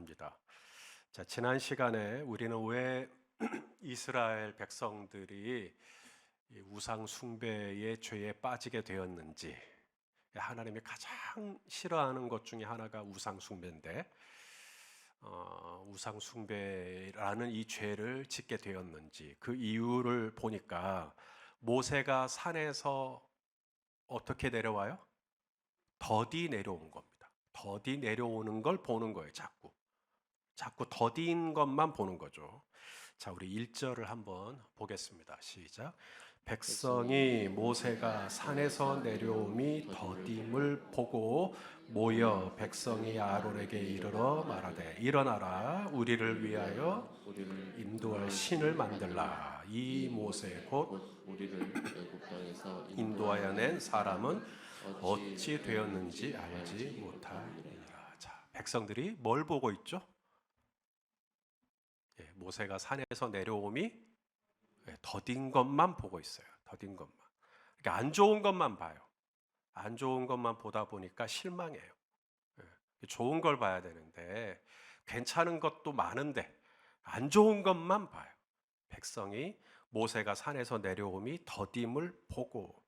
합니다. 자, 지난 시간에 우리는 왜 이스라엘 백성들이 이 우상 숭배의 죄에 빠지게 되었는지, 하나님이 가장 싫어하는 것 중에 하나가 우상 숭배인데, 우상 숭배라는 이 죄를 짓게 되었는지 그 이유를 보니까 모세가 산에서 어떻게 내려와요? 더디 내려온 겁니다. 더디 내려오는 걸 보는 거예요. 자꾸 더딘 것만 보는 거죠. 자, 우리 1절을 한번 보겠습니다. 시작. 백성이 모세가 산에서 내려옴이 더딤을 보고 모여 백성이 아론에게 이르러 말하되 일어나라 우리를 위하여 인도할 신을 만들라. 이 모세 곧 우리를 애굽 땅에서 인도하여 낸 사람은 어찌 되었는지 되었는지 알지 알지 못하느니라. 못하니라. 자, 백성들이 뭘 보고 있죠? 모세가 산에서 내려옴이 더딘 것만 보고 있어요. 더딘 것만. 그러니까 안 좋은 것만 봐요. 안 좋은 것만 보다 보니까 실망해요. 좋은 걸 봐야 되는데 괜찮은 것도 많은데 안 좋은 것만 봐요. 백성이 모세가 산에서 내려옴이 더딤을 보고,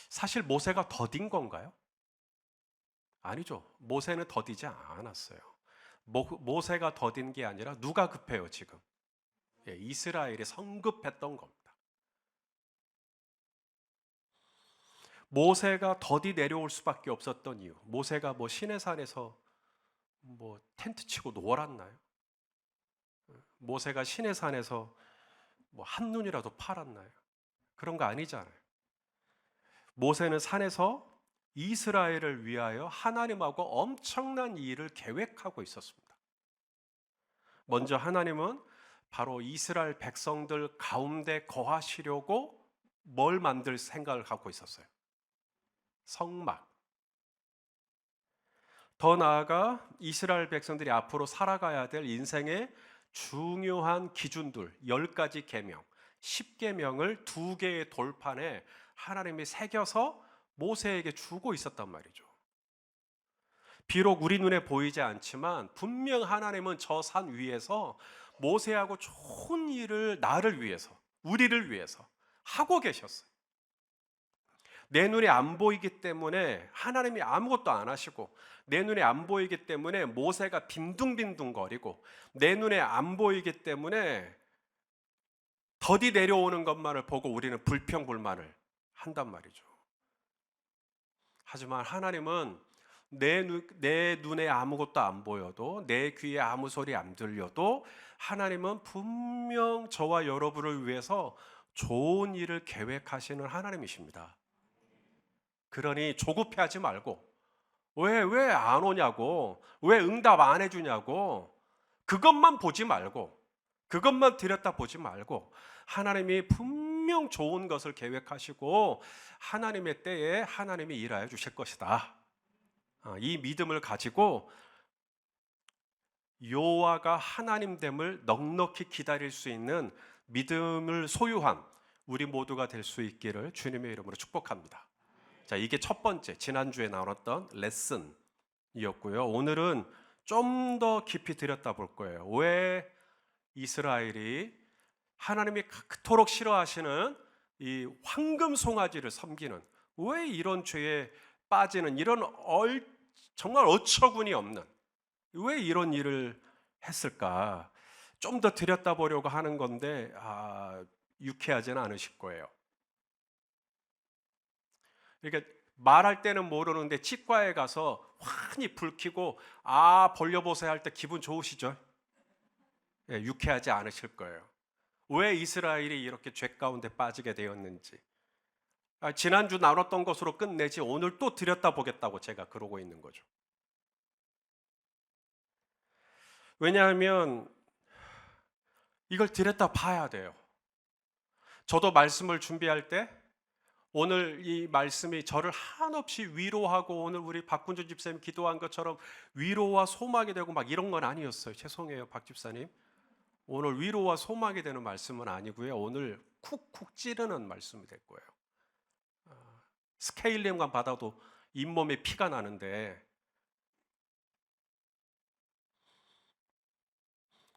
사실 모세가 더딘 건가요? 아니죠. 모세는 더디지 않았어요. 모세가 더딘 게 아니라 누가 급해요, 지금? 이스라엘이 성급했던 겁니다. 모세가 더디 내려올 수밖에 없었던 이유, 모세가 뭐 시내산에서 뭐 텐트 치고 놀았나요? 모세가 시내산에서 뭐 한눈이라도 팔았나요? 그런 거 아니잖아요. 모세는 산에서 이스라엘을 위하여 하나님하고 엄청난 일을 계획하고 있었습니다. 먼저 하나님은 바로 이스라엘 백성들 가운데 거하시려고 뭘 만들 생각을 갖고 있었어요? 성막. 더 나아가 이스라엘 백성들이 앞으로 살아가야 될 인생의 중요한 기준들, 10가지 계명, 10계명을 두 개의 돌판에 하나님이 새겨서 모세에게 주고 있었단 말이죠. 비록 우리 눈에 보이지 않지만 분명 하나님은 저 산 위에서 모세하고 좋은 일을 나를 위해서, 우리를 위해서 하고 계셨어요. 내 눈에 안 보이기 때문에 하나님이 아무것도 안 하시고, 내 눈에 안 보이기 때문에 모세가 빈둥빈둥거리고, 내 눈에 안 보이기 때문에 더디 내려오는 것만을 보고 우리는 불평불만을 한단 말이죠. 하지만 하나님은 내 눈에 아무것도 안 보여도, 내 귀에 아무 소리 안 들려도 하나님은 분명 저와 여러분을 위해서 좋은 일을 계획하시는 하나님이십니다. 그러니 조급해하지 말고, 왜 안 오냐고, 왜 응답 안 해주냐고, 그것만 보지 말고, 그것만 들여다보지 말고, 하나님이 분명 좋은 것을 계획하시고 하나님의 때에 하나님이 일하여 주실 것이다. 이 믿음을 가지고 여호와가 하나님됨을 넉넉히 기다릴 수 있는 믿음을 소유한 우리 모두가 될 수 있기를 주님의 이름으로 축복합니다. 자, 이게 첫 번째 지난주에 나눴던 레슨이었고요. 오늘은 좀 더 깊이 들여다볼 거예요. 왜 이스라엘이 하나님이 그토록 싫어하시는 이 황금 송아지를 섬기는, 왜 이런 죄에 빠지는, 이런 정말 어처구니 없는, 왜 이런 일을 했을까? 좀 더 들여다보려고 하는 건데 유쾌하지는 않으실 거예요. 그러니까 말할 때는 모르는데 치과에 가서 환히 불 켜고 벌려보세요 할 때 기분 좋으시죠? 유쾌하지 않으실 거예요. 왜 이스라엘이 이렇게 죄 가운데 빠지게 되었는지, 지난주 나눴던 것으로 끝내지 오늘 또 들여다보겠다고 제가 그러고 있는 거죠. 왜냐하면 이걸 들여다봐야 돼요. 저도 말씀을 준비할 때 오늘 이 말씀이 저를 한없이 위로하고, 오늘 우리 박군준 집사님 기도한 것처럼 위로와 소망이 되고 막 이런 건 아니었어요. 죄송해요, 박 집사님. 오늘 위로와 소망이 되는 말씀은 아니고요. 오늘 쿡쿡 찌르는 말씀이 될 거예요. 스케일링만 받아도 잇몸에 피가 나는데,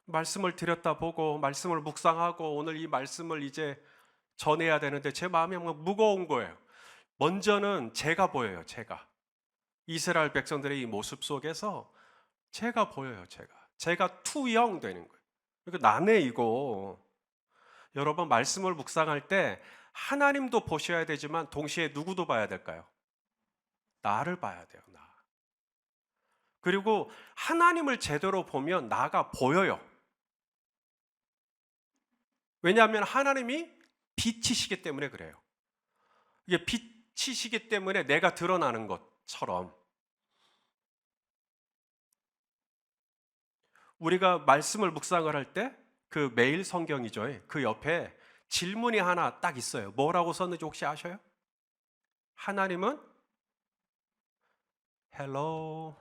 말씀을 들여다보고 말씀을 묵상하고 오늘 이 말씀을 이제 전해야 되는데 제 마음이 막 무거운 거예요. 먼저는 제가 보여요. 제가 이스라엘 백성들의 이 모습 속에서 제가 보여요. 제가 투영 되는 거예요. 이거 나네 이거. 여러분 말씀을 묵상할 때 하나님도 보셔야 되지만 동시에 누구도 봐야 될까요? 나를 봐야 돼요. 나. 그리고 하나님을 제대로 보면 나가 보여요. 왜냐하면 하나님이 빛이시기 때문에 그래요. 이게 빛이시기 때문에 내가 드러나는 것처럼 우리가 말씀을 묵상을 할 때 그 매일 성경이죠. 그 옆에 질문이 하나 딱 있어요. 뭐라고 썼는지 혹시 아셔요? 하나님은 헬로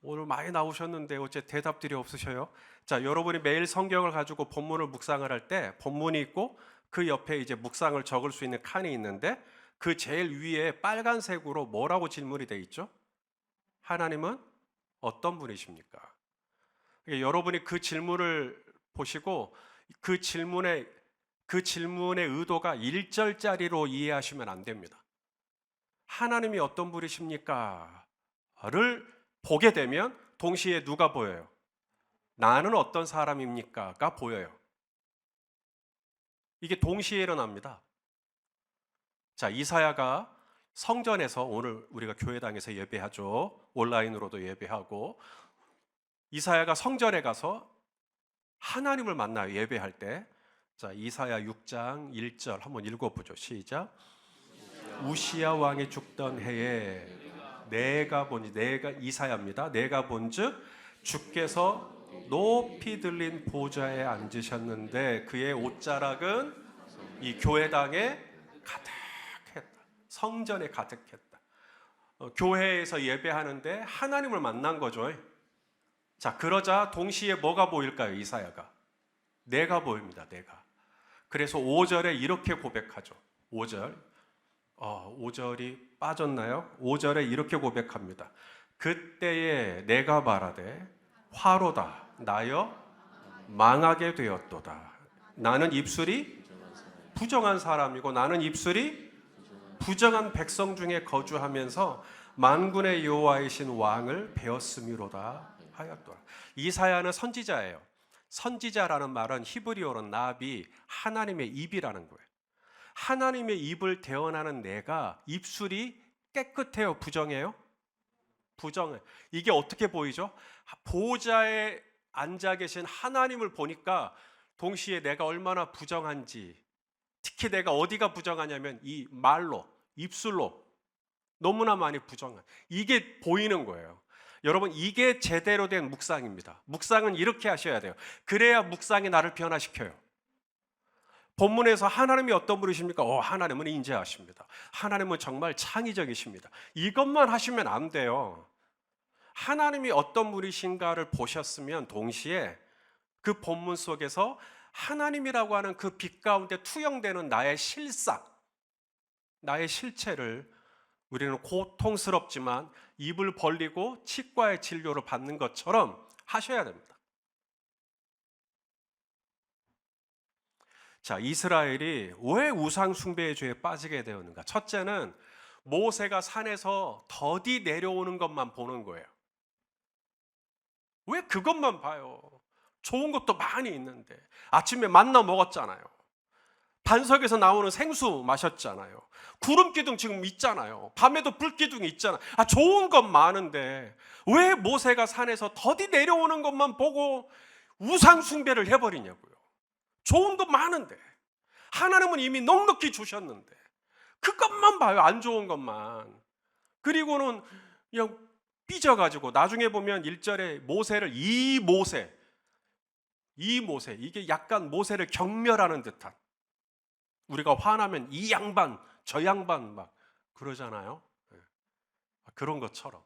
오늘 많이 나오셨는데 어째 대답들이 없으셔요? 자, 여러분이 매일 성경을 가지고 본문을 묵상을 할 때 본문이 있고 그 옆에 이제 묵상을 적을 수 있는 칸이 있는데 그 제일 위에 빨간색으로 뭐라고 질문이 돼 있죠? 하나님은 어떤 분이십니까? 여러분이 그 질문을 보시고 그 질문의 의도가 1절짜리로 이해하시면 안 됩니다. 하나님이 어떤 분이십니까? 를 보게 되면 동시에 누가 보여요? 나는 어떤 사람입니까?가 보여요. 이게 동시에 일어납니다. 자, 이사야가 성전에서 오늘 우리가 교회당에서 예배하죠. 온라인으로도 예배하고 이사야가 성전에 가서 하나님을 만나요. 예배할 때. 자, 이사야 6장 1절 한번 읽어보죠. 시작. 우시야 왕이 죽던 해에 내가 이사야입니다. 내가 본즉 주께서 높이 들린 보좌에 앉으셨는데 그의 옷자락은 이 교회당에 가득했다. 성전에 가득했다. 교회에서 예배하는데 하나님을 만난 거죠. 자, 그러자 동시에 뭐가 보일까요? 이사야가 내가 보입니다. 내가. 그래서 5절에 이렇게 고백하죠. 5절이 빠졌나요? 5절에 이렇게 고백합니다. 그때에 내가 말하되 화로다 나여 망하게 되었도다. 나는 입술이 부정한 사람이고 나는 입술이 부정한 백성 중에 거주하면서 만군의 여호와이신 왕을 배웠음이로다 하였더라. 이사야는 선지자예요. 선지자라는 말은 히브리어로 나비, 하나님의 입이라는 거예요. 하나님의 입을 대언하는 내가 입술이 깨끗해요? 부정해요? 부정해. 이게 어떻게 보이죠? 보좌에 앉아 계신 하나님을 보니까 동시에 내가 얼마나 부정한지, 특히 내가 어디가 부정하냐면 이 말로, 입술로 너무나 많이 부정한 이게 보이는 거예요. 여러분 이게 제대로 된 묵상입니다. 묵상은 이렇게 하셔야 돼요. 그래야 묵상이 나를 변화시켜요. 본문에서 하나님이 어떤 분이십니까? 하나님은 인자하십니다. 하나님은 정말 창의적이십니다. 이것만 하시면 안 돼요. 하나님이 어떤 분이신가를 보셨으면 동시에 그 본문 속에서 하나님이라고 하는 그 빛 가운데 투영되는 나의 실상, 나의 실체를 우리는 고통스럽지만 입을 벌리고 치과의 진료를 받는 것처럼 하셔야 됩니다. 자, 이스라엘이 왜 우상 숭배의 죄에 빠지게 되었는가? 첫째는 모세가 산에서 더디 내려오는 것만 보는 거예요. 왜 그것만 봐요? 좋은 것도 많이 있는데 아침에 만나 먹었잖아요. 반석에서 나오는 생수 마셨잖아요. 구름 기둥 지금 있잖아요. 밤에도 불 기둥이 있잖아요. 좋은 것 많은데 왜 모세가 산에서 더디 내려오는 것만 보고 우상 숭배를 해버리냐고요. 좋은 것 많은데 하나님은 이미 넉넉히 주셨는데 그것만 봐요. 안 좋은 것만. 그리고는 그냥 삐져가지고 나중에 보면 1절에 모세를 이 모세 이게 약간 모세를 경멸하는 듯한, 우리가 화나면 이 양반 저 양반 막 그러잖아요. 그런 것처럼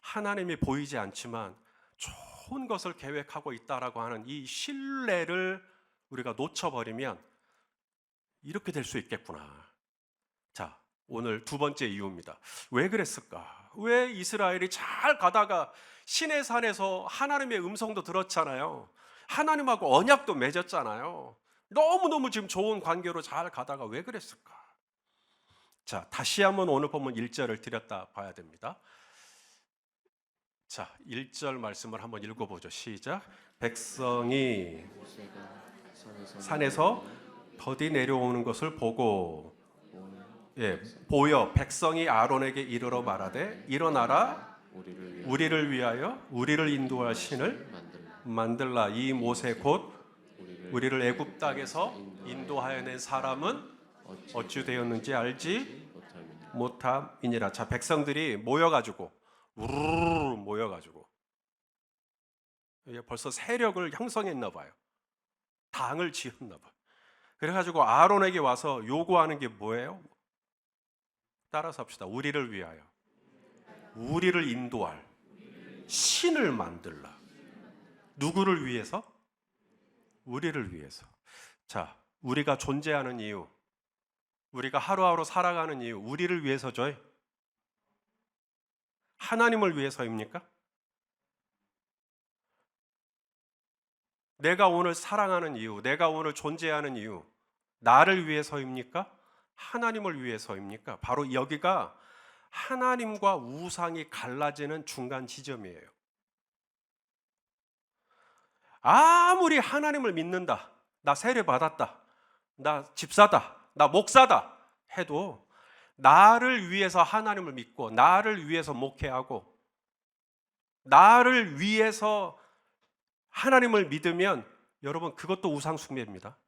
하나님이 보이지 않지만 좋은 것을 계획하고 있다라고 하는 이 신뢰를 우리가 놓쳐버리면 이렇게 될 수 있겠구나. 자, 오늘 두 번째 이유입니다. 왜 그랬을까? 왜 이스라엘이 잘 가다가 시내산에서 하나님의 음성도 들었잖아요. 하나님하고 언약도 맺었잖아요. 너무너무 지금 좋은 관계로 잘 가다가 왜 그랬을까? 자, 다시 한번 오늘 본문 1절을 들였다 봐야 됩니다. 자, 1절 말씀을 한번 읽어보죠. 시작. 백성이 모세가 산에서 더디 내려오는 것을 보고 보여 백성이 아론에게 이르러 말하되 일어나라 우리를 위하여 우리를 인도할 신을 만들라. 이 모세 곧 우리를 애굽 땅에서 인도하여 낸 사람은 어찌 되었는지 알지 못함이니라. 자, 백성들이 모여가지고 우르르 모여가지고 이게 벌써 세력을 형성했나 봐요. 당을 지었나 봐요. 그래가지고 아론에게 와서 요구하는 게 뭐예요? 따라서 합시다. 우리를 위하여 우리를 인도할 신을 만들라. 누구를 위해서? 우리를 위해서. 자, 우리가 존재하는 이유, 우리가 하루하루 살아가는 이유, 우리를 위해서죠. 하나님을 위해서입니까? 내가 오늘 사랑하는 이유, 내가 오늘 존재하는 이유, 나를 위해서입니까? 하나님을 위해서입니까? 바로 여기가 하나님과 우상이 갈라지는 중간 지점이에요. 아무리 하나님을 믿는다, 나 세례 받았다, 나 집사다, 나 목사다 해도 나를 위해서 하나님을 믿고 나를 위해서 목회하고 나를 위해서 하나님을 믿으면 여러분 그것도 우상 숭배입니다.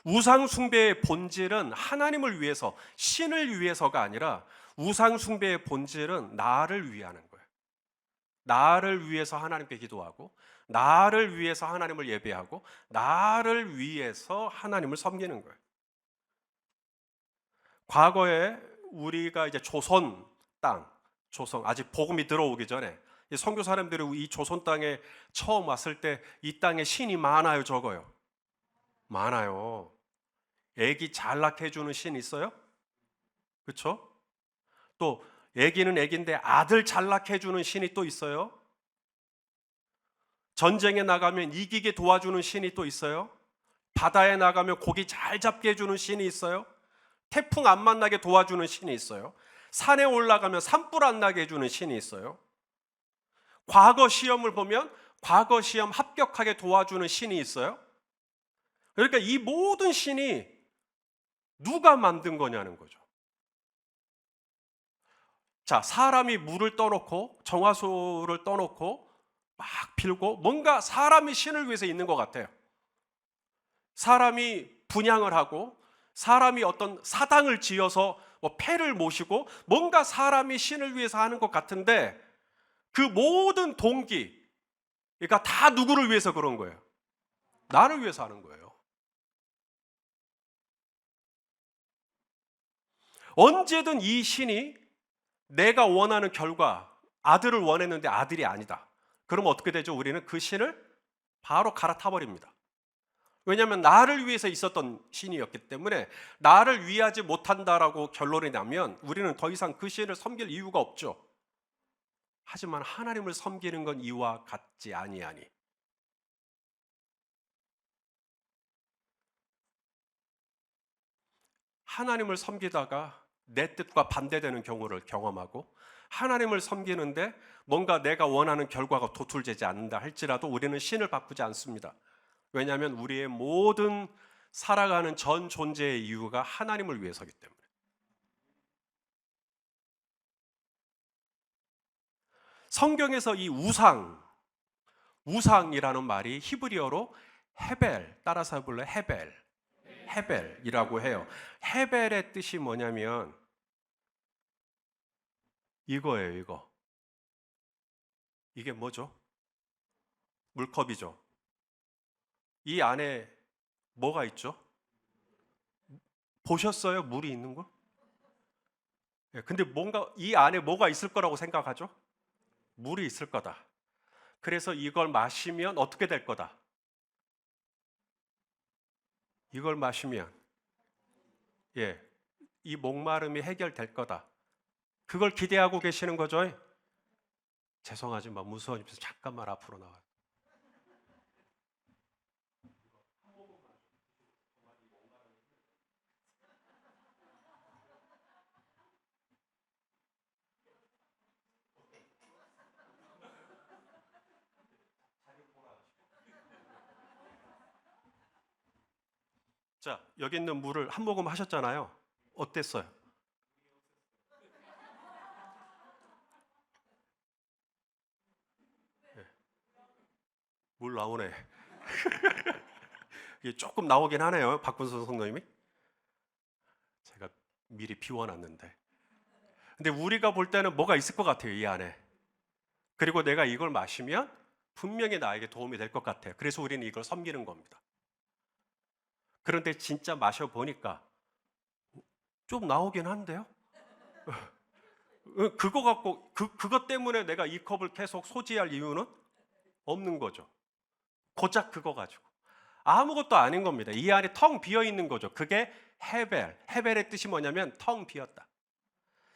우상 숭배의 본질은 하나님을 위해서, 신을 위해서가 아니라 우상 숭배의 본질은 나를 위하는 거예요. 나를 위해서 하나님께 기도하고 나를 위해서 하나님을 예배하고 나를 위해서 하나님을 섬기는 거예요. 과거에 우리가 이제 조선 땅, 조선 아직 복음이 들어오기 전에 선교 사람들이 이 조선 땅에 처음 왔을 때 이 땅에 신이 많아요, 적어요? 많아요. 애기 잘 낳게 해주는 신 있어요? 그렇죠? 또 애기는 애기인데 아들 잘 낳게 해주는 신이 또 있어요? 전쟁에 나가면 이기게 도와주는 신이 또 있어요? 바다에 나가면 고기 잘 잡게 해주는 신이 있어요? 태풍 안 만나게 도와주는 신이 있어요? 산에 올라가면 산불 안 나게 해주는 신이 있어요? 과거 시험을 보면 과거 시험 합격하게 도와주는 신이 있어요? 그러니까 이 모든 신이 누가 만든 거냐는 거죠. 자, 사람이 물을 떠놓고 정화수를 떠놓고 막 빌고 뭔가 사람이 신을 위해서 있는 것 같아요. 사람이 분향을 하고 사람이 어떤 사당을 지어서 패를 모시고 뭔가 사람이 신을 위해서 하는 것 같은데 그 모든 동기, 그러니까 다 누구를 위해서 그런 거예요? 나를 위해서 하는 거예요. 언제든 이 신이 내가 원하는 결과, 아들을 원했는데 아들이 아니다. 그럼 어떻게 되죠? 우리는 그 신을 바로 갈아타버립니다. 왜냐하면 나를 위해서 있었던 신이었기 때문에 나를 위하지 못한다라고 결론이 나면 우리는 더 이상 그 신을 섬길 이유가 없죠. 하지만 하나님을 섬기는 건 이와 같지 아니하니. 하나님을 섬기다가 내 뜻과 반대되는 경우를 경험하고 하나님을 섬기는데 뭔가 내가 원하는 결과가 도출되지 않는다 할지라도 우리는 신을 바꾸지 않습니다. 왜냐하면 우리의 모든 살아가는 전 존재의 이유가 하나님을 위해서이기 때문에. 성경에서 이 우상이라는 말이 히브리어로 헤벨, 따라서 해볼래? 헤벨이라고 해요. 헤벨의 뜻이 뭐냐면 이거예요, 이거. 이게 뭐죠? 물컵이죠. 이 안에 뭐가 있죠? 보셨어요? 물이 있는 거? 근데 뭔가 이 안에 뭐가 있을 거라고 생각하죠? 물이 있을 거다. 그래서 이걸 마시면 어떻게 될 거다? 이걸 마시면 예, 이 목마름이 해결될 거다. 그걸 기대하고 계시는 거죠? 죄송하지만 무서우니까 잠깐만 앞으로 나와요. 자, 여기 있는 물을 한 모금 하셨잖아요. 어땠어요? 물 나오네. 이게 조금 나오긴 하네요. 박군수 성도님이. 제가 미리 비워놨는데. 근데 우리가 볼 때는 뭐가 있을 것 같아요, 이 안에. 그리고 내가 이걸 마시면 분명히 나에게 도움이 될 것 같아요. 그래서 우리는 이걸 섬기는 겁니다. 그런데 진짜 마셔보니까 좀 나오긴 한데요. 그거 갖고 그것 때문에 내가 이 컵을 계속 소지할 이유는 없는 거죠. 고작 그거 가지고 아무것도 아닌 겁니다. 이 안에 텅 비어 있는 거죠. 그게 헤벨. 헤벨의 뜻이 뭐냐면 텅 비었다.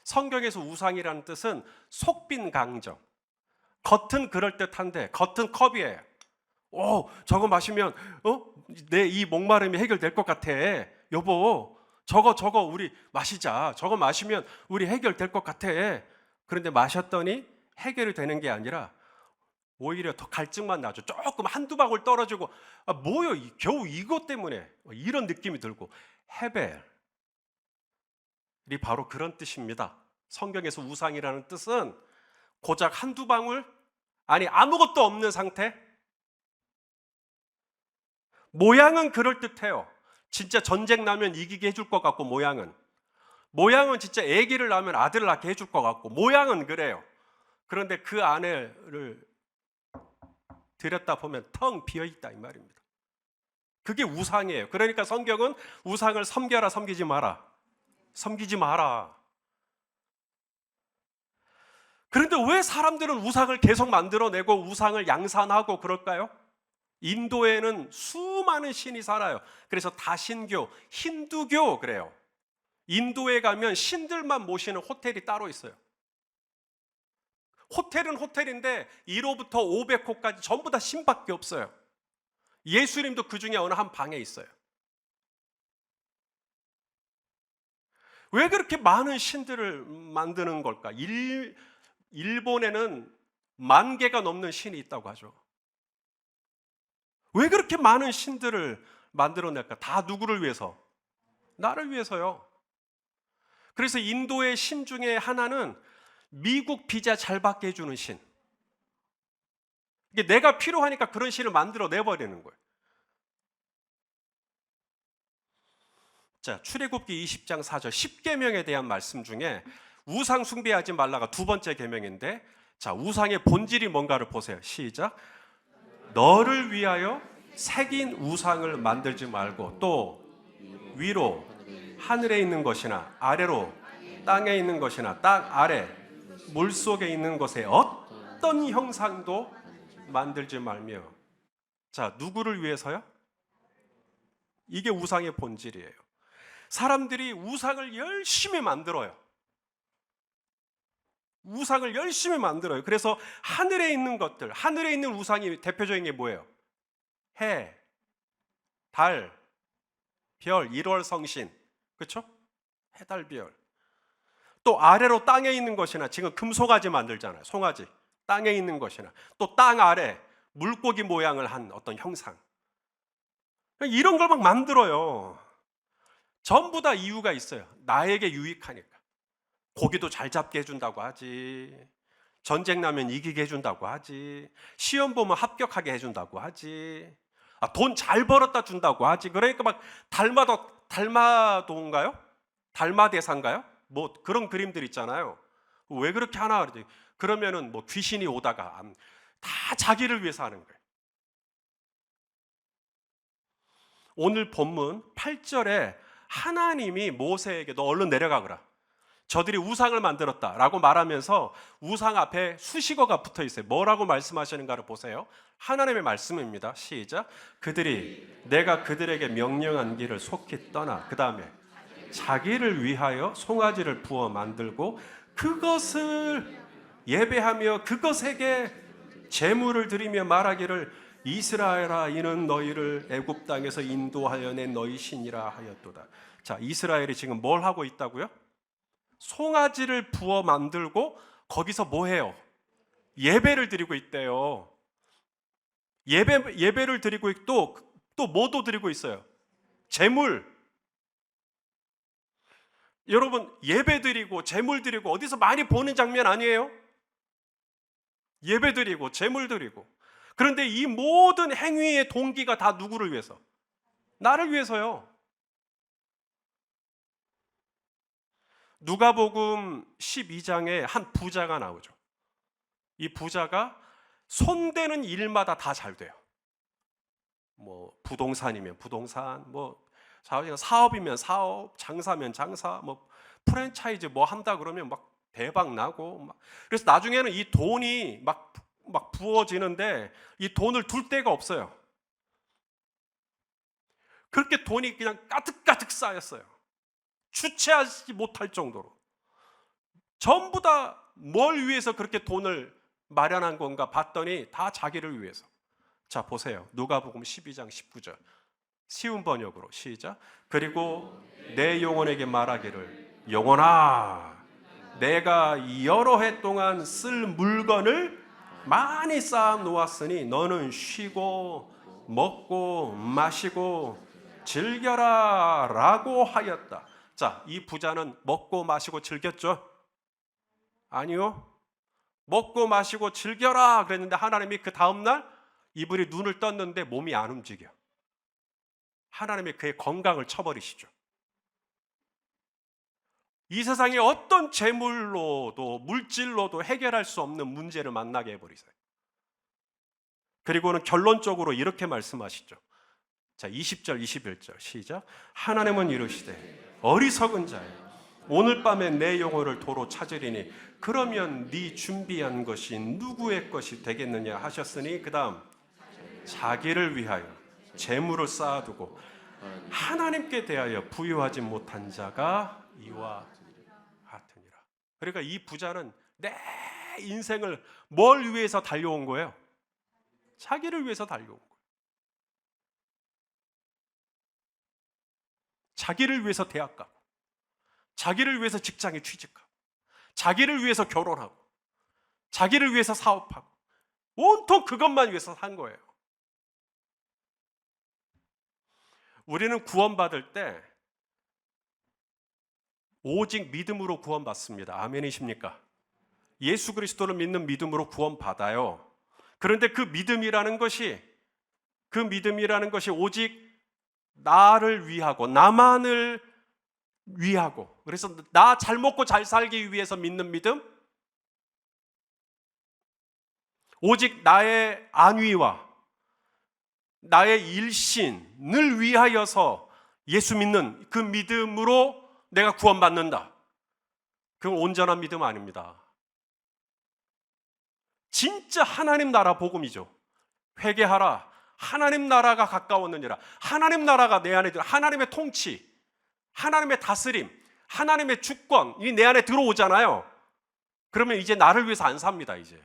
성경에서 우상이라는 뜻은 속빈 강정. 겉은 그럴듯한데 겉은 컵이에요. 오, 저거 마시면 내 이 목마름이 해결될 것 같아. 여보, 저거 우리 마시자. 저거 마시면 우리 해결될 것 같아. 그런데 마셨더니 해결이 되는 게 아니라 오히려 더 갈증만 나죠. 조금 한두 방울 떨어지고 뭐요? 겨우 이것 때문에 이런 느낌이 들고. 헤벨이 바로 그런 뜻입니다. 성경에서 우상이라는 뜻은 고작 한두 방울, 아니 아무것도 없는 상태. 모양은 그럴듯해요. 진짜 전쟁 나면 이기게 해줄 것 같고, 모양은 진짜 아기를 낳으면 아들을 낳게 해줄 것 같고, 모양은 그래요. 그런데 그 안에를 들였다 보면 텅 비어있다 이 말입니다. 그게 우상이에요. 그러니까 성경은 우상을 섬겨라, 섬기지 마라. 섬기지 마라. 그런데 왜 사람들은 우상을 계속 만들어내고 우상을 양산하고 그럴까요? 인도에는 수많은 신이 살아요. 그래서 다신교, 힌두교 그래요. 인도에 가면 신들만 모시는 호텔이 따로 있어요. 호텔은 호텔인데 1호부터 500호까지 전부 다 신밖에 없어요. 예수님도 그 중에 어느 한 방에 있어요. 왜 그렇게 많은 신들을 만드는 걸까? 일본에는 10,000개가 넘는 신이 있다고 하죠. 왜 그렇게 많은 신들을 만들어낼까? 다 누구를 위해서? 나를 위해서요. 그래서 인도의 신 중에 하나는 미국 비자 잘 받게 해주는 신. 이게 내가 필요하니까 그런 신을 만들어 내버리는 거예요. 자, 출애굽기 20장 4절 10계명에 대한 말씀 중에 우상 숭배하지 말라가 두 번째 계명인데, 자, 우상의 본질이 뭔가를 보세요. 시작. 너를 위하여 새긴 우상을 만들지 말고, 또 위로 하늘에 있는 것이나 아래로 땅에 있는 것이나 땅 아래 물속에 있는 것에 어떤 형상도 만들지 말며. 자, 누구를 위해서요? 이게 우상의 본질이에요. 사람들이 우상을 열심히 만들어요. 우상을 열심히 만들어요. 그래서 하늘에 있는 것들, 하늘에 있는 우상이 대표적인 게 뭐예요? 해, 달, 별, 1월 성신, 그렇죠? 해, 달, 별. 또 아래로 땅에 있는 것이나, 지금 금송아지 만들잖아요. 송아지. 땅에 있는 것이나, 또 땅 아래 물고기 모양을 한 어떤 형상. 이런 걸 막 만들어요. 전부 다 이유가 있어요. 나에게 유익하니까. 고기도 잘 잡게 해준다고 하지. 전쟁 나면 이기게 해준다고 하지. 시험 보면 합격하게 해준다고 하지. 돈 잘 벌었다 준다고 하지. 그러니까 막 달마도인가요? 달마대사인가요? 뭐 그런 그림들 있잖아요. 왜 그렇게 하나 그러지? 그러면은 뭐 귀신이 오다가 다 자기를 위해서 하는 거예요. 오늘 본문 8절에 하나님이 모세에게 너 얼른 내려가거라. 저들이 우상을 만들었다라고 말하면서 우상 앞에 수식어가 붙어 있어요. 뭐라고 말씀하시는가를 보세요. 하나님의 말씀입니다. 시작. 그들이 내가 그들에게 명령한 길을 속히 떠나 그 다음에 자기를 위하여 송아지를 부어 만들고 그것을 예배하며 그것에게 제물을 드리며 말하기를 이스라엘아 이는 너희를 애굽 땅에서 인도하여 낸 너희 신이라 하였도다. 자, 이스라엘이 지금 뭘 하고 있다고요? 송아지를 부어 만들고 거기서 뭐 해요? 예배를 드리고 있대요. 예배를 드리고 또 뭐도 드리고 있어요? 제물. 여러분 예배 드리고 제물 드리고 어디서 많이 보는 장면 아니에요? 예배 드리고 제물 드리고. 그런데 이 모든 행위의 동기가 다 누구를 위해서? 나를 위해서요. 누가복음 12장에 한 부자가 나오죠. 이 부자가 손대는 일마다 다 잘 돼요. 뭐 부동산이면 부동산, 뭐 사업이면 사업, 장사면 장사, 뭐 프랜차이즈 뭐 한다 그러면 막 대박 나고 막. 그래서 나중에는 이 돈이 막 부어지는데 이 돈을 둘 데가 없어요. 그렇게 돈이 그냥 가득가득 쌓였어요. 주체하지 못할 정도로. 전부 다 뭘 위해서 그렇게 돈을 마련한 건가 봤더니 다 자기를 위해서. 자, 보세요. 누가복음 12장 19절. 쉬운 번역으로 시작. 그리고 내 영혼에게 말하기를 영혼아 내가 여러 해 동안 쓸 물건을 많이 쌓아 놓았으니 너는 쉬고 먹고 마시고 즐겨라 라고 하였다. 자, 이 부자는 먹고 마시고 즐겼죠? 아니요. 먹고 마시고 즐겨라 그랬는데 하나님이 그 다음날 이분이 눈을 떴는데 몸이 안 움직여. 하나님이 그의 건강을 쳐버리시죠. 이 세상에 어떤 재물로도 물질로도 해결할 수 없는 문제를 만나게 해버리세요. 그리고는 결론적으로 이렇게 말씀하시죠. 자, 20절 21절 시작. 하나님은 이르시되 어리석은 자여 오늘 밤에 내 영혼을 도로 찾으리니 그러면 네 준비한 것이 누구의 것이 되겠느냐 하셨으니 그 다음 자기를 위하여 재물을 쌓아두고 하나님께 대하여 부유하지 못한 자가 이와 같으니라. 그러니까 이 부자는 내 인생을 뭘 위해서 달려온 거예요? 자기를 위해서 달려온 거예요. 자기를 위해서 대학 가고 자기를 위해서 직장에 취직하고 자기를 위해서 결혼하고 자기를 위해서 사업하고 온통 그것만 위해서 산 거예요. 우리는 구원받을 때 오직 믿음으로 구원받습니다. 아멘이십니까? 예수 그리스도를 믿는 믿음으로 구원받아요. 그런데 그 믿음이라는 것이 오직 나를 위하고 나만을 위하고 그래서 나 잘 먹고 잘 살기 위해서 믿는 믿음, 오직 나의 안위와 나의 일신을 위하여서 예수 믿는 그 믿음으로 내가 구원받는다. 그건 온전한 믿음 아닙니다. 진짜 하나님 나라 복음이죠. 회개하라. 하나님 나라가 가까웠느니라. 하나님 나라가 내 안에 들어 하나님의 통치, 하나님의 다스림, 하나님의 주권이 내 안에 들어오잖아요. 그러면 이제 나를 위해서 안 삽니다. 이제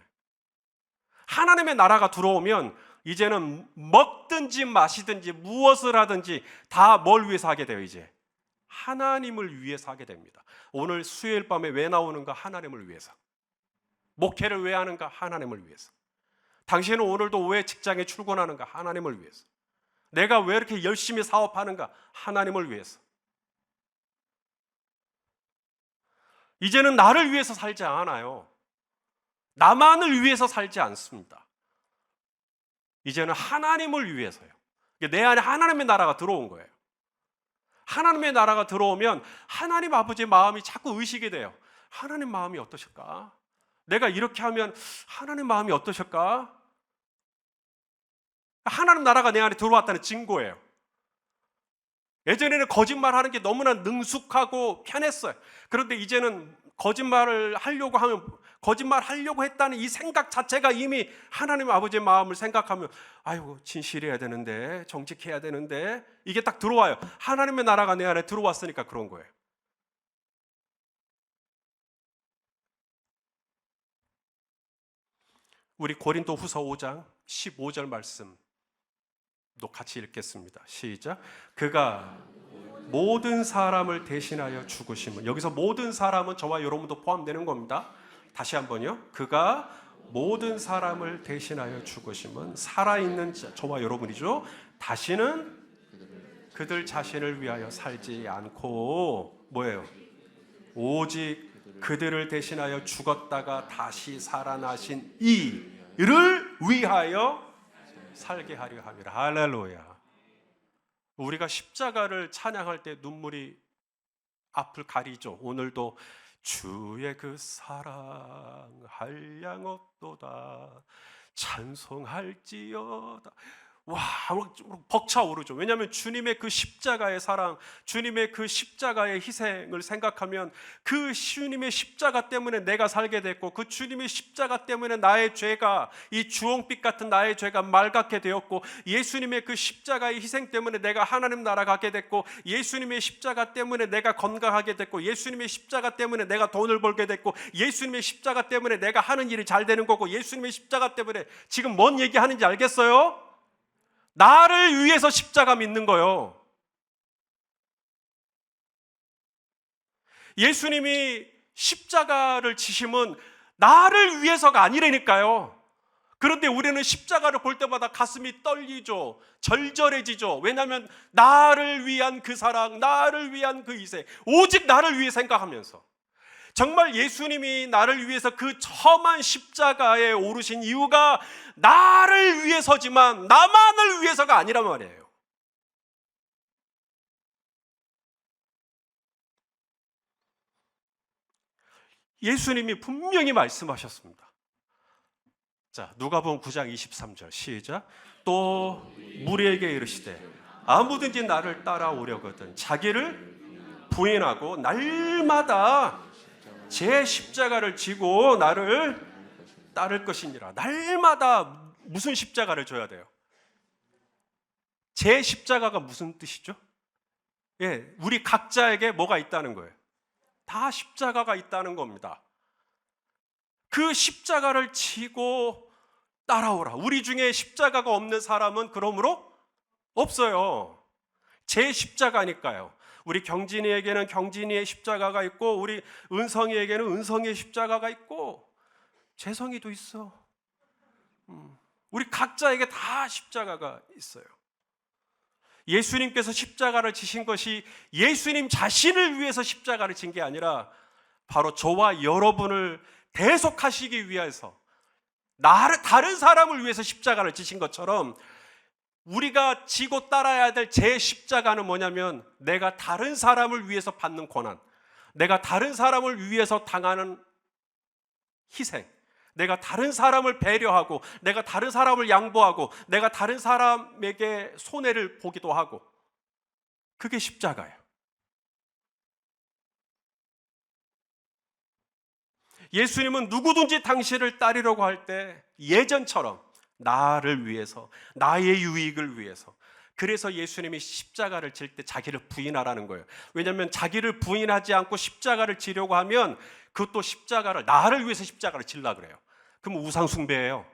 하나님의 나라가 들어오면 이제는 먹든지 마시든지 무엇을 하든지 다 뭘 위해서 하게 돼요? 이제 하나님을 위해서 하게 됩니다. 오늘 수요일 밤에 왜 나오는가? 하나님을 위해서. 목회를 왜 하는가? 하나님을 위해서. 당신은 오늘도 왜 직장에 출근하는가? 하나님을 위해서. 내가 왜 이렇게 열심히 사업하는가? 하나님을 위해서. 이제는 나를 위해서 살지 않아요. 나만을 위해서 살지 않습니다. 이제는 하나님을 위해서요. 내 안에 하나님의 나라가 들어온 거예요. 하나님의 나라가 들어오면 하나님 아버지의 마음이 자꾸 의식이 돼요. 하나님 마음이 어떠실까? 내가 이렇게 하면 하나님 마음이 어떠실까? 하나님 나라가 내 안에 들어왔다는 증거예요. 예전에는 거짓말하는 게 너무나 능숙하고 편했어요. 그런데 이제는 거짓말을 하려고 하면 거짓말하려고 했다는 이 생각 자체가 이미 하나님 아버지의 마음을 생각하면 아이고 진실해야 되는데 정직해야 되는데 이게 딱 들어와요. 하나님의 나라가 내 안에 들어왔으니까 그런 거예요. 우리 고린도후서 5장 15절 말씀도 같이 읽겠습니다. 시작. 그가 모든 사람을 대신하여 죽으심은, 여기서 모든 사람은 저와 여러분도 포함되는 겁니다. 다시 한번요. 그가 모든 사람을 대신하여 죽으심은 살아있는 저와 여러분이죠. 다시는 그들 자신을 위하여 살지 않고 뭐예요? 오직 그들을 대신하여 죽었다가 다시 살아나신 이를 위하여 살게 하려 함이라. 할렐루야. 우리가 십자가를 찬양할 때 눈물이 앞을 가리죠. 오늘도 주의 그 사랑 한량없도다 찬송할지어다. 와, 벅차오르죠. 왜냐하면 주님의 그 십자가의 사랑, 주님의 그 십자가의 희생을 생각하면 그 주님의 십자가 때문에 내가 살게 됐고, 그 주님의 십자가 때문에 나의 죄가, 이 주홍빛 같은 나의 죄가 맑게 되었고, 예수님의 그 십자가의 희생 때문에 내가 하나님 나라 가게 됐고, 예수님의 십자가 때문에 내가 건강하게 됐고, 예수님의 십자가 때문에 내가 돈을 벌게 됐고, 예수님의 십자가 때문에 내가 하는 일이 잘 되는 거고, 예수님의 십자가 때문에 지금 뭔 얘기하는지 알겠어요? 나를 위해서 십자가 믿는 거요. 예수님이 십자가를 지심은 나를 위해서가 아니라니까요. 그런데 우리는 십자가를 볼 때마다 가슴이 떨리죠. 절절해지죠. 왜냐하면 나를 위한 그 사랑, 나를 위한 그 희생, 오직 나를 위해 생각하면서, 정말 예수님이 나를 위해서 그 험한 십자가에 오르신 이유가 나를 위해서지만 나만을 위해서가 아니란 말이에요. 예수님이 분명히 말씀하셨습니다. 자, 누가복음 9장 23절 시작. 또 무리에게 이르시되 아무든지 나를 따라오려거든 자기를 부인하고 날마다 제 십자가를 지고 나를 따를 것이니라. 날마다 무슨 십자가를 져야 돼요? 제 십자가가 무슨 뜻이죠? 예, 우리 각자에게 뭐가 있다는 거예요? 다 십자가가 있다는 겁니다. 그 십자가를 지고 따라오라. 우리 중에 십자가가 없는 사람은 그러므로 없어요. 제 십자가니까요. 우리 경진이에게는 경진이의 십자가가 있고, 우리 은성이에게는 은성이의 십자가가 있고, 재성이도 있어. 우리 각자에게 다 십자가가 있어요. 예수님께서 십자가를 지신 것이 예수님 자신을 위해서 십자가를 진 게 아니라 바로 저와 여러분을 대속하시기 위해서, 다른 사람을 위해서 십자가를 지신 것처럼 우리가 지고 따라야 될 제 십자가는 뭐냐면 내가 다른 사람을 위해서 받는 고난, 내가 다른 사람을 위해서 당하는 희생, 내가 다른 사람을 배려하고, 내가 다른 사람을 양보하고, 내가 다른 사람에게 손해를 보기도 하고, 그게 십자가예요. 예수님은 누구든지 당신을 따르려고 할 때 예전처럼 나를 위해서, 나의 유익을 위해서, 그래서 예수님이 십자가를 질 때 자기를 부인하라는 거예요. 왜냐하면 자기를 부인하지 않고 십자가를 지려고 하면 그것도 십자가를, 나를 위해서 십자가를 질라 그래요. 그럼 우상 숭배예요.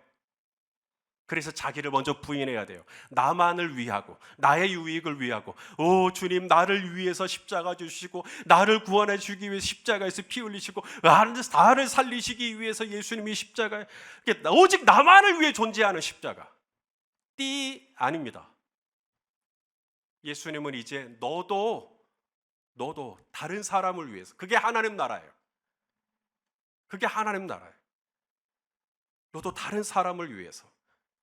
그래서 자기를 먼저 부인해야 돼요. 나만을 위하고, 나의 유익을 위하고, 오 주님 나를 위해서 십자가 주시고, 나를 구원해 주기 위해 십자가에서 피 흘리시고, 나를 살리시기 위해서 예수님이 십자가에, 오직 나만을 위해 존재하는 십자가 아닙니다. 예수님은 이제 너도 다른 사람을 위해서, 그게 하나님 나라예요. 그게 하나님 나라예요. 너도 다른 사람을 위해서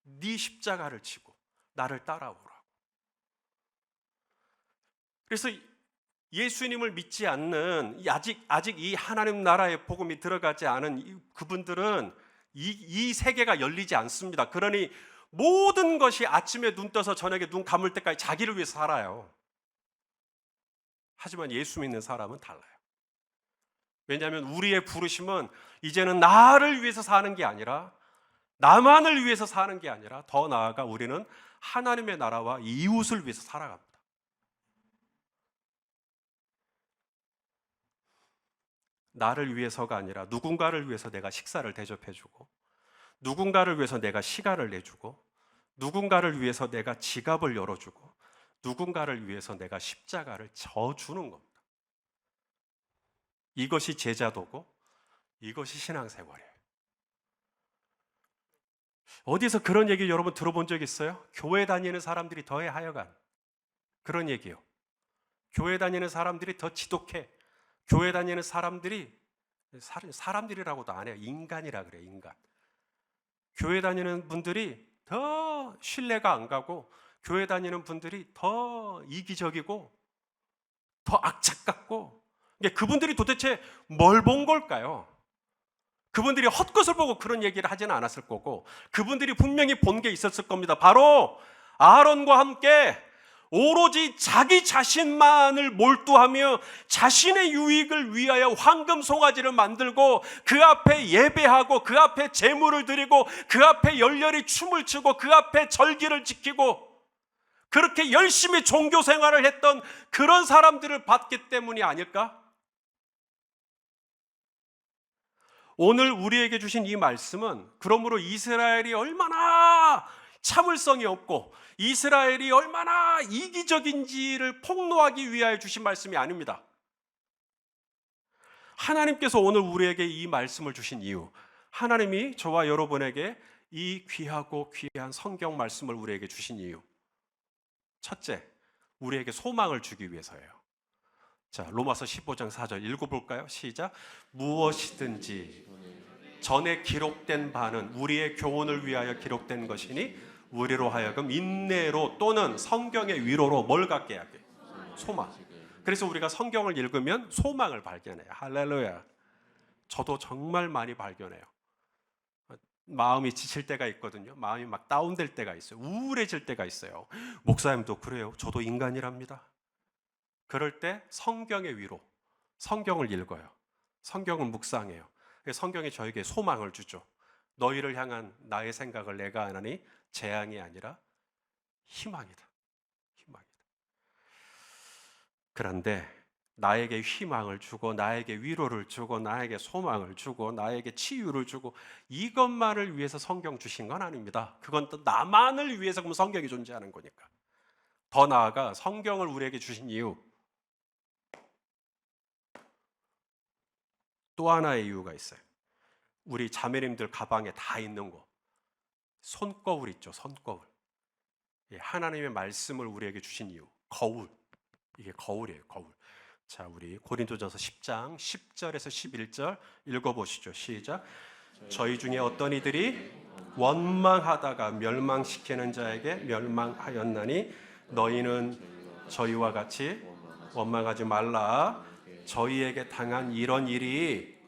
네 십자가를 지고 나를 따라오라고. 그래서 예수님을 믿지 않는, 아직 이 하나님 나라의 복음이 들어가지 않은 그분들은 이 세계가 열리지 않습니다. 그러니 모든 것이 아침에 눈 떠서 저녁에 눈 감을 때까지 자기를 위해서 살아요. 하지만 예수 믿는 사람은 달라요. 왜냐하면 우리의 부르심은 이제는 나를 위해서 사는 게 아니라, 나만을 위해서 사는 게 아니라, 더 나아가 우리는 하나님의 나라와 이웃을 위해서 살아갑니다. 나를 위해서가 아니라 누군가를 위해서 내가 식사를 대접해주고, 누군가를 위해서 내가 시간을 내주고, 누군가를 위해서 내가 지갑을 열어주고, 누군가를 위해서 내가 십자가를 져주는 겁니다. 이것이 제자도고 이것이 신앙생활이에요. 어디서 그런 얘기 여러분 들어본 적 있어요? 교회 다니는 사람들이 더해 하여간 그런 얘기요. 교회 다니는 사람들이 더 지독해. 교회 다니는 사람들이 사람들이라고도 안 해요. 인간이라 그래요. 인간. 교회 다니는 분들이 더 신뢰가 안 가고, 교회 다니는 분들이 더 이기적이고 더 악착 같고, 그분들이 도대체 뭘 본 걸까요? 그분들이 헛것을 보고 그런 얘기를 하지는 않았을 거고, 그분들이 분명히 본 게 있었을 겁니다. 바로 아론과 함께 오로지 자기 자신만을 몰두하며 자신의 유익을 위하여 황금 송아지를 만들고 그 앞에 예배하고 그 앞에 제물을 드리고 그 앞에 열렬히 춤을 추고 그 앞에 절기를 지키고 그렇게 열심히 종교 생활을 했던 그런 사람들을 봤기 때문이 아닐까? 오늘 우리에게 주신 이 말씀은 그러므로 이스라엘이 얼마나 참을성이 없고 이스라엘이 얼마나 이기적인지를 폭로하기 위하여 주신 말씀이 아닙니다. 하나님께서 오늘 우리에게 이 말씀을 주신 이유, 하나님이 저와 여러분에게 이 귀하고 귀한 성경 말씀을 우리에게 주신 이유, 첫째, 우리에게 소망을 주기 위해서예요. 자, 로마서 15장 4절 읽어볼까요? 시작. 무엇이든지 전에 기록된 바는 우리의 교훈을 위하여 기록된 것이니 우리로 하여금 인내로 또는 성경의 위로로 뭘 갖게 하게? 소망. 그래서 우리가 성경을 읽으면 소망을 발견해요. 할렐루야. 저도 정말 많이 발견해요. 마음이 지칠 때가 있거든요. 마음이 막 다운될 때가 있어요. 우울해질 때가 있어요. 목사님도 그래요. 저도 인간이랍니다. 그럴 때 성경의 위로, 성경을 읽어요. 성경을 묵상해요. 성경이 저에게 소망을 주죠. 너희를 향한 나의 생각을 내가 하나니 재앙이 아니라 희망이다. 희망이다. 그런데 나에게 희망을 주고 나에게 위로를 주고 나에게 소망을 주고 나에게 치유를 주고 이것만을 위해서 성경 주신 건 아닙니다. 그건 또 나만을 위해서 그럼 성경이 존재하는 거니까. 더 나아가 성경을 우리에게 주신 이유, 또 하나의 이유가 있어요. 우리 자매님들 가방에 다 있는 거, 손거울 있죠. 손거울. 하나님의 말씀을 우리에게 주신 이유, 거울. 이게 거울이에요. 거울. 자, 우리 고린도전서 10장 10절에서 11절 읽어보시죠. 시작. 저희 중에 어떤 이들이 원망하다가 멸망시키는 자에게 멸망하였나니 너희는 저희와 같이 원망하지 말라. 저희에게 당한 이런 일이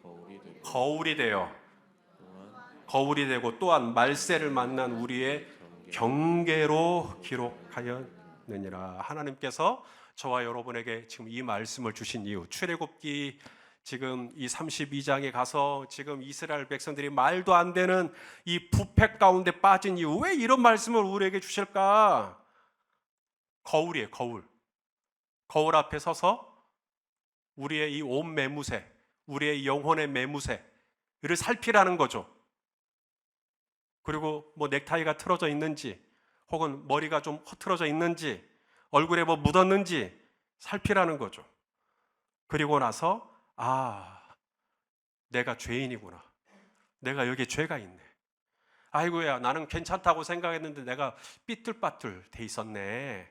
거울이 되고 또한 말세를 만난 우리의 경계로 기록하였느니라. 하나님께서 저와 여러분에게 지금 이 말씀을 주신 이유, 출애굽기 지금 이 32장에 가서 지금 이스라엘 백성들이 말도 안 되는 이 부패 가운데 빠진 이유, 왜 이런 말씀을 우리에게 주실까? 거울이에요. 거울. 거울 앞에 서서 우리의 이 온 매무새, 우리의 영혼의 매무새를 살피라는 거죠. 그리고 뭐 넥타이가 틀어져 있는지 혹은 머리가 좀 흐트러져 있는지 얼굴에 뭐 묻었는지 살피라는 거죠. 그리고 나서 내가 죄인이구나. 내가 여기에 죄가 있네. 아이고야, 나는 괜찮다고 생각했는데 내가 삐뚤빠뚤 돼 있었네.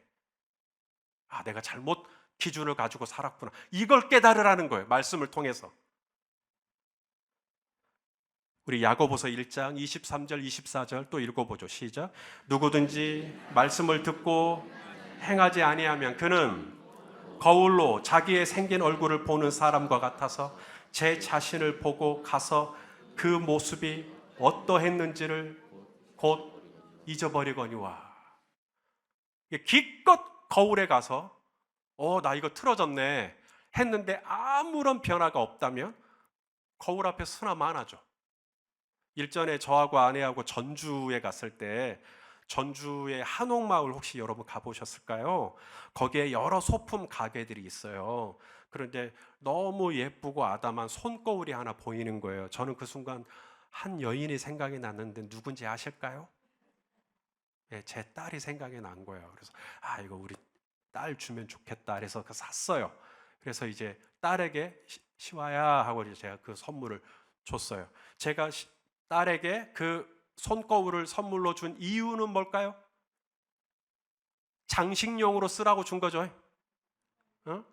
내가 잘못 기준을 가지고 살았구나. 이걸 깨달으라는 거예요. 말씀을 통해서. 우리 야고보서 1장 23절 24절 또 읽어보죠. 시작. 누구든지 말씀을 듣고 행하지 아니하면 그는 거울로 자기의 생긴 얼굴을 보는 사람과 같아서 제 자신을 보고 가서 그 모습이 어떠했는지를 곧 잊어버리거니와. 기껏 거울에 가서 나 이거 틀어졌네 했는데 아무런 변화가 없다면 거울 앞에 수나 안 하죠. 일전에 저하고 아내하고 전주에 갔을 때 전주의 한옥마을 혹시 여러분 가보셨을까요? 거기에 여러 소품 가게들이 있어요. 그런데 너무 예쁘고 아담한 손거울이 하나 보이는 거예요. 저는 그 순간 한 여인이 생각이 났는데 누군지 아실까요? 예, 제 딸이 생각이 난 거예요. 그래서 이거 우리 딸 주면 좋겠다. 그래서 샀어요. 그래서 이제 딸에게 시와야 하고 이제 제가 그 선물을 줬어요. 제가 딸에게 그 손거울을 선물로 준 이유는 뭘까요? 장식용으로 쓰라고 준 거죠. 어?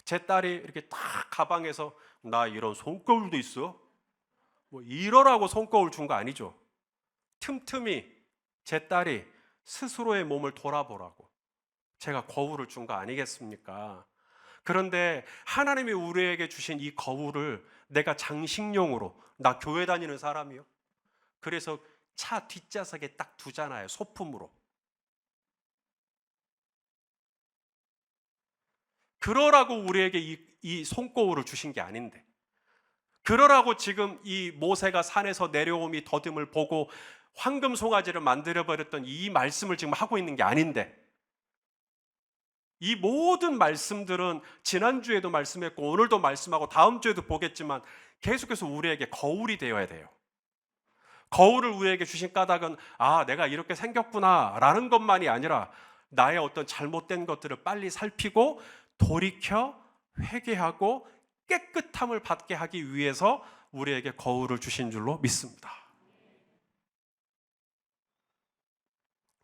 제 딸이 이렇게 딱 가방에서 나 이런 손거울도 있어. 뭐 이러라고 손거울 준 거 아니죠. 틈틈이 제 딸이 스스로의 몸을 돌아보라고 제가 거울을 준 거 아니겠습니까? 그런데 하나님이 우리에게 주신 이 거울을 내가 장식용으로, 나 교회 다니는 사람이요. 그래서 차 뒷좌석에 딱 두잖아요. 소품으로. 그러라고 우리에게 이 손거울을 주신 게 아닌데, 그러라고 지금 이 모세가 산에서 내려옴이 더듬을 보고 황금 송아지를 만들어버렸던 이 말씀을 지금 하고 있는 게 아닌데, 이 모든 말씀들은 지난주에도 말씀했고 오늘도 말씀하고 다음 주에도 보겠지만 계속해서 우리에게 거울이 되어야 돼요. 거울을 우리에게 주신 까닭은 내가 이렇게 생겼구나 라는 것만이 아니라 나의 어떤 잘못된 것들을 빨리 살피고 돌이켜 회개하고 깨끗함을 받게 하기 위해서 우리에게 거울을 주신 줄로 믿습니다.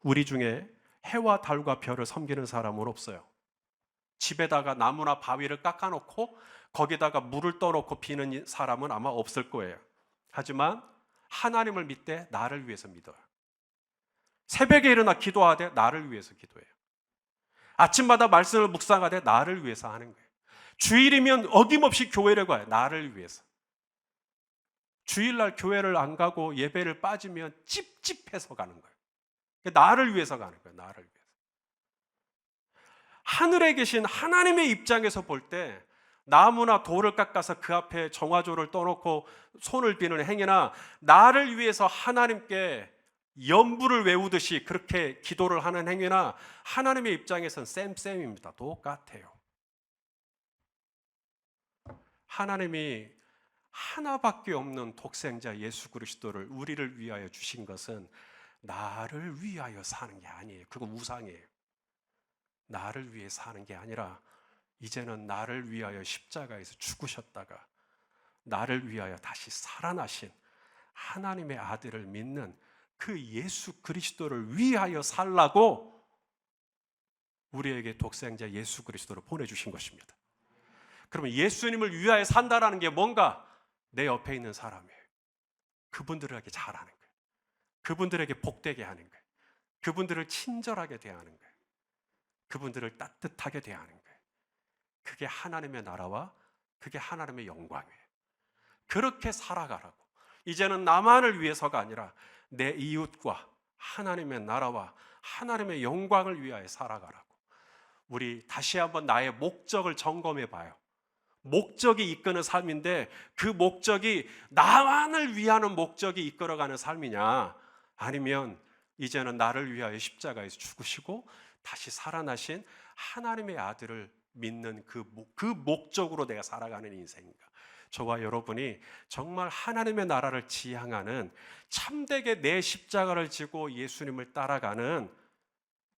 우리 중에 해와 달과 별을 섬기는 사람은 없어요. 집에다가 나무나 바위를 깎아놓고 거기다가 물을 떠놓고 비는 사람은 아마 없을 거예요. 하지만 하나님을 믿되 나를 위해서 믿어요. 새벽에 일어나 기도하되 나를 위해서 기도해요. 아침마다 말씀을 묵상하되 나를 위해서 하는 거예요. 주일이면 어김없이 교회를 가요. 나를 위해서. 주일날 교회를 안 가고 예배를 빠지면 찝찝해서 가는 거예요. 나를 위해서 가는 거예요. 나를 위해서. 하늘에 계신 하나님의 입장에서 볼 때 나무나 돌을 깎아서 그 앞에 정화조를 떠놓고 손을 비는 행위나 나를 위해서 하나님께 연부를 외우듯이 그렇게 기도를 하는 행위나 하나님의 입장에서는 쌤쌤입니다. 똑같아요. 하나님이 하나밖에 없는 독생자 예수 그리스도를 우리를 위하여 주신 것은 나를 위하여 사는 게 아니에요. 그건 우상이에요. 나를 위해 사는 게 아니라 이제는 나를 위하여 십자가에서 죽으셨다가 나를 위하여 다시 살아나신 하나님의 아들을 믿는 그 예수 그리스도를 위하여 살라고 우리에게 독생자 예수 그리스도를 보내주신 것입니다. 그러면 예수님을 위하여 산다라는 게 뭔가? 내 옆에 있는 사람이에요. 그분들에게 잘하는 거예요. 그분들에게 복되게 하는 거예요. 그분들을 친절하게 대하는 거예요. 그분들을 따뜻하게 대하는 거예요. 그게 하나님의 나라와 그게 하나님의 영광이에요. 그렇게 살아가라고. 이제는 나만을 위해서가 아니라 내 이웃과 하나님의 나라와 하나님의 영광을 위하여 살아가라고. 우리 다시 한번 나의 목적을 점검해 봐요. 목적이 이끄는 삶인데 그 목적이 나만을 위하는 목적이 이끌어가는 삶이냐, 아니면 이제는 나를 위하여 십자가에서 죽으시고 다시 살아나신 하나님의 아들을 믿는 그 목적으로 내가 살아가는 인생인가? 저와 여러분이 정말 하나님의 나라를 지향하는 참되게 내 십자가를 지고 예수님을 따라가는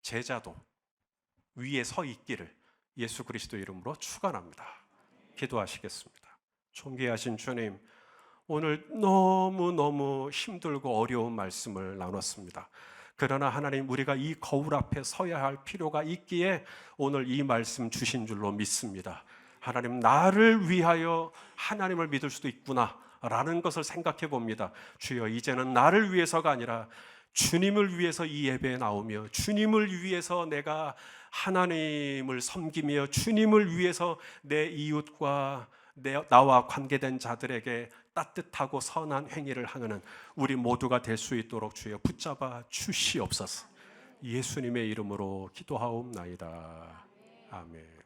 제자도 위에 서 있기를 예수 그리스도 이름으로 축원합니다. 기도하시겠습니다. 존귀하신 주님, 오늘 너무너무 힘들고 어려운 말씀을 나눴습니다. 그러나 하나님, 우리가 이 거울 앞에 서야 할 필요가 있기에 오늘 이 말씀 주신 줄로 믿습니다. 하나님, 나를 위하여 하나님을 믿을 수도 있구나 라는 것을 생각해 봅니다. 주여, 이제는 나를 위해서가 아니라 주님을 위해서 이 예배에 나오며 주님을 위해서 내가 하나님을 섬기며 주님을 위해서 내 이웃과 나와 관계된 자들에게 따뜻하고 선한 행위를 하는 우리 모두가 될 수 있도록 주여 붙잡아 주시옵소서. 예수님의 이름으로 기도하옵나이다. 아멘.